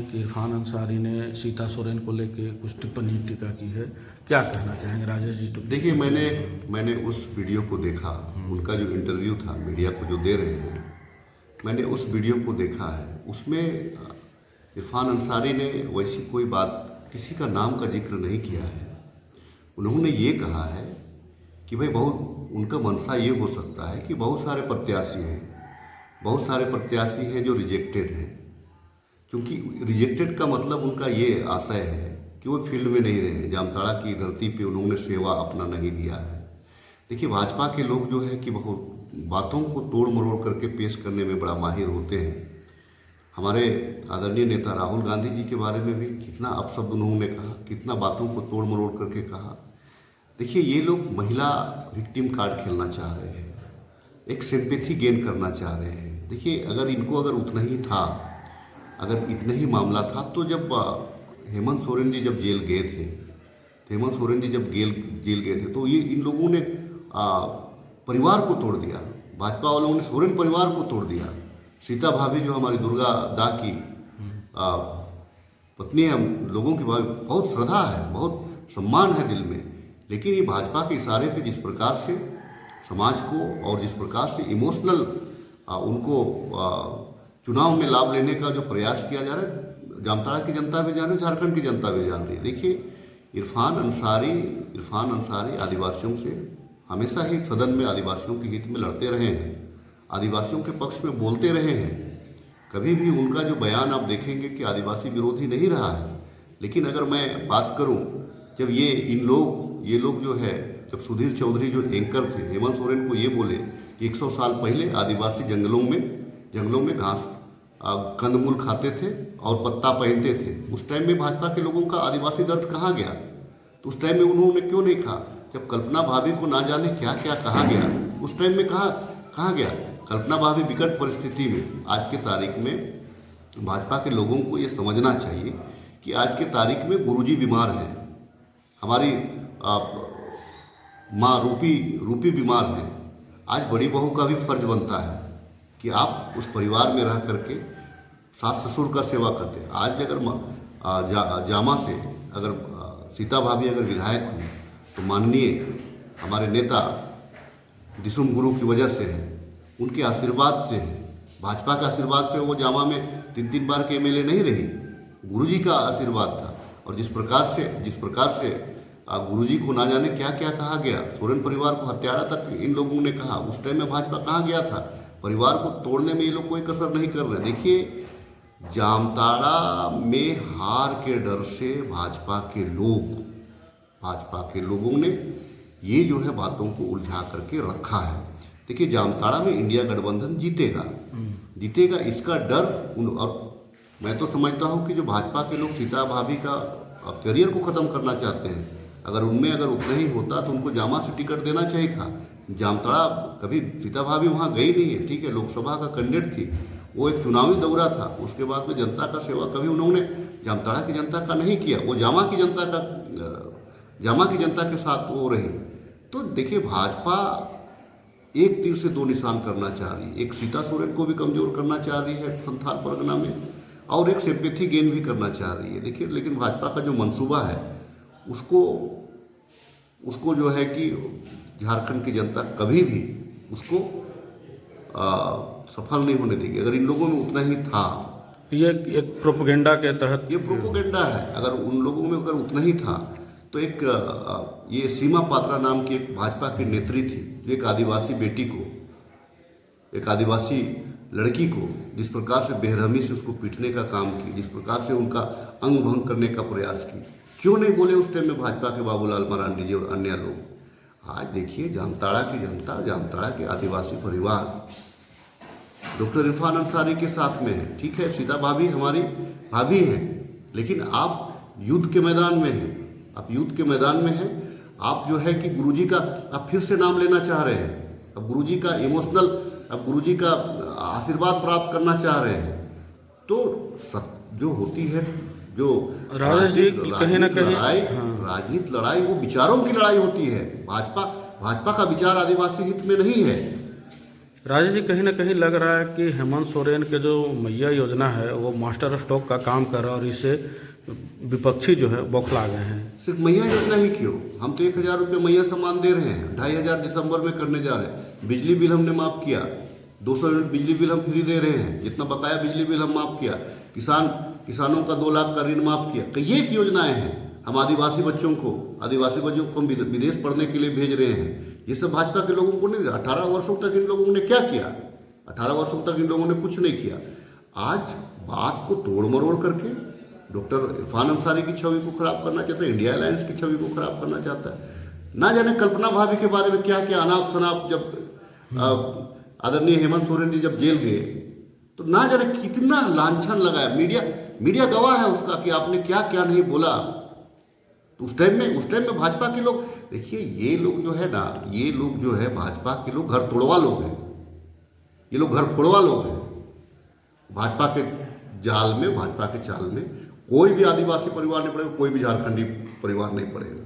कि इरफान अंसारी ने सीता सोरेन को लेके कुछ टिप्पणी टीका की है, क्या कहना चाहेंगे राजेश जी? तो देखिए, मैंने उस वीडियो को देखा, उनका जो इंटरव्यू था मीडिया को जो दे रहे हैं, मैंने उस वीडियो को देखा है। उसमें इरफान अंसारी ने वैसी कोई बात, किसी का नाम का जिक्र नहीं किया है। उन्होंने ये कहा है कि भाई बहुत उनका मंशा ये हो सकता है कि बहुत सारे प्रत्याशी हैं जो रिजेक्टेड हैं, क्योंकि रिजेक्टेड का मतलब उनका ये आशय है कि वो फील्ड में नहीं रहे, जामताड़ा की धरती पे उन्होंने सेवा अपना नहीं दिया है। देखिए, भाजपा के लोग जो है कि बहुत बातों को तोड़ मरोड़ करके पेश करने में बड़ा माहिर होते हैं। हमारे आदरणीय नेता राहुल गांधी जी के बारे में भी कितना अपशब्द उन्होंने कहा, कितना बातों को तोड़ मरोड़ करके कहा। देखिए, ये लोग महिला विक्टिम कार्ड खेलना चाह रहे हैं, एक सिंपैथी गेन करना चाह रहे हैं। देखिए, अगर उतना ही था, अगर इतना ही मामला था, तो जब हेमंत सोरेन जी जब जेल गए थे, तो ये इन लोगों ने परिवार को तोड़ दिया। भाजपा वालों ने सोरेन परिवार को तोड़ दिया। सीता भाभी जो हमारी दुर्गा दा की पत्नी है, हम लोगों की बहुत श्रद्धा है, बहुत सम्मान है दिल में। लेकिन ये भाजपा के इशारे पे जिस प्रकार से समाज को और जिस प्रकार से इमोशनल उनको चुनाव में लाभ लेने का जो प्रयास किया जा रहा है, जामताड़ा की जनता भी जान रही है, झारखंड की जनता भी जान रही है। देखिए, इरफान अंसारी आदिवासियों से हमेशा ही सदन में आदिवासियों के हित में लड़ते रहे हैं, आदिवासियों के पक्ष में बोलते रहे हैं। कभी भी उनका जो बयान आप देखेंगे कि आदिवासी विरोधी नहीं रहा है। लेकिन अगर मैं बात करूं, जब ये लोग जो है, जब सुधीर चौधरी जो एंकर थे, हेमंत सोरेन को ये बोले कि 100 साल पहले आदिवासी जंगलों में घास कंदमूल खाते थे और पत्ता पहनते थे, उस टाइम में भाजपा के लोगों का आदिवासी दर्द कहाँ गया? तो उस टाइम में उन्होंने क्यों नहीं कहा? जब कल्पना भाभी को ना जाने क्या क्या कहा गया, उस टाइम में कहाँ गया? कल्पना भाभी विकट परिस्थिति में, आज के तारीख में भाजपा के लोगों को ये समझना चाहिए कि आज के तारीख में गुरुजी बीमार हैं, हमारी माँ रूपी बीमार हैं। आज बड़ी बहू का भी फर्ज बनता है कि आप उस परिवार में रह करके सास ससुर का सेवा करते। आज अगर जामा से अगर सीता भाभी अगर विधायक हुई, तो माननीय हमारे नेता दिसुम गुरु की वजह से है, उनके आशीर्वाद से है, भाजपा का आशीर्वाद से वो जामा में 3 बार के एमएलए नहीं रही, गुरुजी का आशीर्वाद था। और जिस प्रकार से गुरुजी को ना जाने क्या क्या कहा गया, सोरेन परिवार को हत्यारा तक इन लोगों ने कहा, उस टाइम में भाजपा कहाँ गया था? परिवार को तोड़ने में ये लोग कोई कसर नहीं कर रहे। देखिए, जामताड़ा में हार के डर से भाजपा के लोगों ने ये जो है बातों को उलझा करके रखा है। देखिए, जामताड़ा में इंडिया गठबंधन जीतेगा इसका डर और मैं तो समझता हूँ कि जो भाजपा के लोग सीता भाभी का करियर को ख़त्म करना चाहते हैं, अगर उतना ही होता तो उनको जामा से टिकट देना चाहिए था। जामताड़ा कभी सीता भाभी वहाँ गई नहीं है, ठीक है, लोकसभा का कैंडिडेट थी, वो एक चुनावी दौरा था, उसके बाद में जनता का सेवा कभी उन्होंने जामताड़ा की जनता का नहीं किया, वो जामा की जनता के साथ वो रही। तो देखिए, भाजपा एक तीर से 2 निशान करना चाह रही है, एक सीता सोरेन को भी कमज़ोर करना चाह रही है संथाल परगना में, और एक सिंपैथी गेन भी करना चाह रही है। देखिए, लेकिन भाजपा का जो मंसूबा है उसको जो है कि झारखंड की जनता कभी भी उसको सफल नहीं होने देगी। अगर इन लोगों में उतना ही था, ये एक प्रोपेगेंडा के तहत, ये प्रोपेगेंडा है, अगर उन लोगों में अगर उतना ही था, तो एक ये सीमा पात्रा नाम की एक भाजपा की नेत्री थी, जो एक आदिवासी बेटी को, एक आदिवासी लड़की को जिस प्रकार से बेरहमी से उसको पीटने का काम की, जिस प्रकार से उनका अंग भंग करने का प्रयास की, क्यों नहीं बोले उस टाइम में भाजपा के बाबूलाल मरांडी जी और अन्य लोग? आज देखिए, जामताड़ा की जनता, जामताड़ा के आदिवासी परिवार डॉक्टर इरफान अंसारी के साथ में है। ठीक है, सीता भाभी हमारी भाभी हैं, लेकिन आप युद्ध के मैदान में हैं, आप जो है कि गुरुजी का आप फिर से नाम लेना चाह रहे हैं, अब गुरुजी का आशीर्वाद प्राप्त करना चाह रहे हैं। तो जो होती है, जो राजेश जी कहीं ना कहीं राजनीतिक लड़ाई वो विचारों की लड़ाई होती है। भाजपा का विचार आदिवासी हित में नहीं है। राजेश जी, कहीं ना कहीं लग रहा है कि हेमंत सोरेन के जो मैया योजना है वो मास्टर स्ट्रोक का काम कर रहा है और इससे विपक्षी जो है बौखला गए हैं। सिर्फ मैया योजना ही क्यों, हम तो 1,000 रुपये मैया सम्मान दे रहे हैं, 2,500 दिसंबर में करने जा रहे हैं। बिजली बिल हमने माफ़ किया, 200 यूनिट बिजली बिल हम फ्री दे रहे हैं, जितना बकाया बिजली बिल हम माफ़ किया। किसानों का 2 लाख का ऋण माफ़ किया। कई एक योजनाएं हैं। हम आदिवासी बच्चों को हम विदेश पढ़ने के लिए भेज रहे हैं। ये सब भाजपा के लोगों को नहीं। 18 वर्षों तक इन लोगों ने क्या किया? 18 वर्षों तक इन लोगों ने कुछ नहीं किया। आज बात को तोड़ मरोड़ करके डॉक्टर इरफान अंसारी की छवि को खराब करना चाहता है, इंडिया अलायंस की छवि को खराब करना चाहता है। ना जाने कल्पना भाभी के बारे में क्या क्या अनाप शनाप, जब आदरणीय हेमंत सोरेन जी जब जेल गए तो ना जाने कितना लांछन लगाया। मीडिया गवाह है उसका कि आपने क्या क्या नहीं बोला। तो उस टाइम में भाजपा के लोग, देखिए ये लोग जो है ना, ये लोग जो है भाजपा के लोग घर तोड़वा लोग हैं, ये लोग घर फोड़वा लोग हैं। भाजपा के जाल में, भाजपा के चाल में कोई भी आदिवासी परिवार नहीं पड़ेगा, कोई भी झारखंडी परिवार नहीं पड़ेगा।